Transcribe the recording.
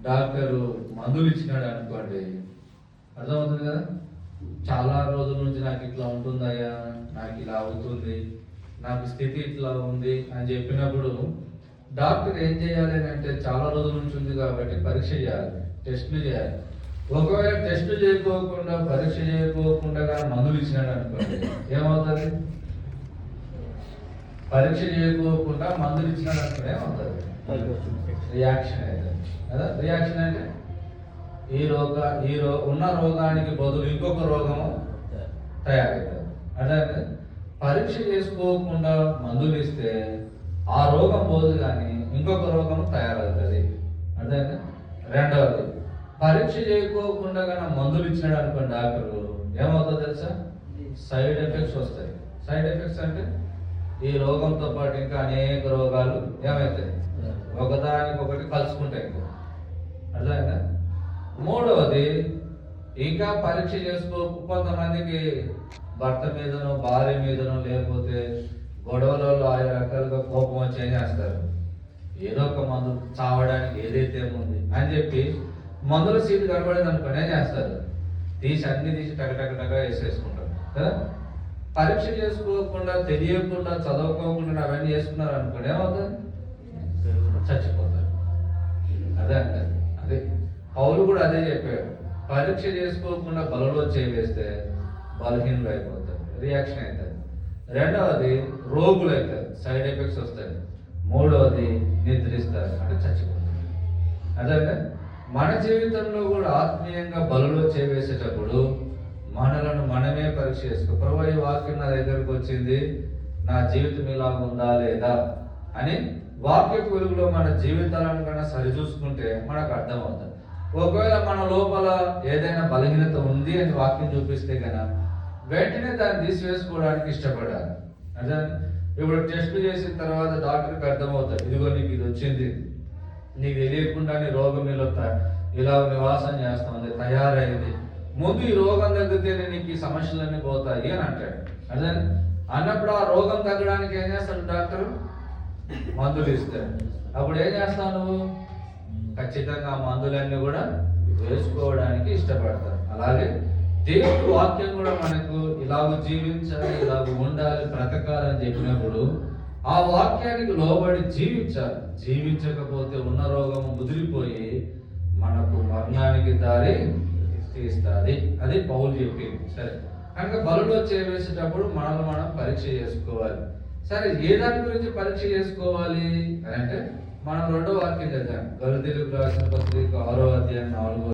Doctor మందులు ఇచ్చినాడు అనుకోండి, అర్థమవుతుంది కదా. చాలా రోజుల నుంచి నాకు ఇట్లా ఉంటుందయ్యా, నాకు ఇలా అవుతుంది, నాకు స్థితి ఇట్లా ఉంది అని చెప్పినప్పుడు డాక్టర్ ఏం చేయాలి అంటే చాలా రోజుల నుంచి ఉంది కాబట్టి పరీక్ష చేయాలి, టెస్టులు చేయాలి. ఒకవేళ టెస్ట్ చేయకోకుండా పరీక్ష చేయకోకుండా మందులు ఇచ్చినాడు అనుకోండి, ఏమవుతుంది? పరీక్ష చేయకోకుండా మందులు ఇచ్చినాడు అనుకోండి ఏమవుతుంది? రియాక్షన్ అవుతుంది కదా. రియాక్షన్ అంటే ఉన్న రోగానికి బదులు ఇంకొక రోగము తయారవుతుంది. అదే పరీక్ష చేసుకోకుండా మందులు ఇస్తే ఆ రోగం పోదు కానీ ఇంకొక రోగం తయారవుతుంది. అదే రెండవది, పరీక్ష చేయకోకుండా కానీ మందులు ఇచ్చినాడు అనుకోండి డాక్టరు, ఏమవుతుందో తెలుసా? సైడ్ ఎఫెక్ట్స్ వస్తాయి. సైడ్ ఎఫెక్ట్స్ అంటే ఈ రోగంతో పాటు ఇంకా అనేక రోగాలు ఏమవుతాయి, ఒకదానికొకటి కలుసుకుంటాయి. అర్థమైందా? మూడవది, ఇంకా పరీక్ష చేసుకో కొంతమందికి భర్త మీదనో భార్య మీదనో లేకపోతే గొడవలలో ఆయా రకాలుగా కోపం వచ్చి ఏం చేస్తారు, ఏదో ఒక మందు చావడానికి ఏదైతే ఉంది అని చెప్పి మందుల సీటు కనబడేది అనుకోండి ఏం చేస్తారు, అన్ని తీసి టక వేసేసుకుంటారు కదా. పరీక్ష చేసుకోకుండా తెలియకుండా చదువుకోకుండా అవన్నీ చేసుకున్నారు అనుకోండి ఏమవుతుంది? చచ్చిపోతారు. అదే అంటారు. అదే పౌలు కూడా అదే చెప్పాడు, పరీక్ష చేసుకోకుండా బలలో చేవేస్తే బలహీనులు అయిపోతారు, రియాక్షన్ అవుతుంది. రెండవది, రోగులు అవుతారు, సైడ్ ఎఫెక్ట్స్ వస్తాయి. మూడవది, నిద్రిస్తారు, అంటే చచ్చిపోతారు. అదే మన జీవితంలో కూడా ఆత్మీయంగా బలలో చేవేసేటప్పుడు మనలను మనమే పరీక్ష చేసుకో. ప్రభు, ఈ వాక్యం నా దగ్గరకు వచ్చింది, నా జీవితం ఇలా ఉందా లేదా అని వాక్య వెలుగులో మన జీవితాలను కన్నా సరిచూసుకుంటే మనకు అర్థమవుతుంది. ఒకవేళ మన లోపల ఏదైనా బలహీనత ఉంది అని వాక్యం చూపిస్తే కనుక వెంటనే దాన్ని తీసివేసుకోవడానికి ఇష్టపడాలి. అదే ఇప్పుడు టెస్ట్ చేసిన తర్వాత డాక్టర్కి అర్థమవుతుంది, ఇదిగో నీకు ఇది వచ్చింది, నీకు తెలియకుండానే రోగం ఇలా నివాసం చేస్తుంది, తయారైంది, ముందు ఈ రోగం తగ్గితేనే నీకు ఈ సమస్యలన్నీ పోతాయి అని అంటాడు. అదే అన్నప్పుడు ఆ రోగం తగ్గడానికి ఏం చేస్తాడు డాక్టర్? మందులు ఇస్తాడు. అప్పుడు ఏం చేస్తావు నువ్వు? ఖచ్చితంగా ఆ మందులన్నీ కూడా వేసుకోవడానికి ఇష్టపడతారు. అలాగే దేవుడి వాక్యం కూడా మనకు ఇలాగ జీవించాలి, ఇలాగ ఉండాలి, బ్రతకాలని చెప్పినప్పుడు ఆ వాక్యానికి లోబడి జీవించాలి. జీవించకపోతే ఉన్న రోగం ముదిరిపోయి మనకు మరణానికి దారి తీస్తుంది. అది పౌలు చెప్పింది. సరే, కనుక బలలో చేవేసేటప్పుడు మనల్ని మనం పరీక్ష చేసుకోవాలి. సరే, ఏ దాని గురించి పరీక్ష చేసుకోవాలి అని అంటే మనం 2వ వాక్యం చదివాం, గలతీయులకు రాసిన పత్రిక 6వ అధ్యాయం 4వ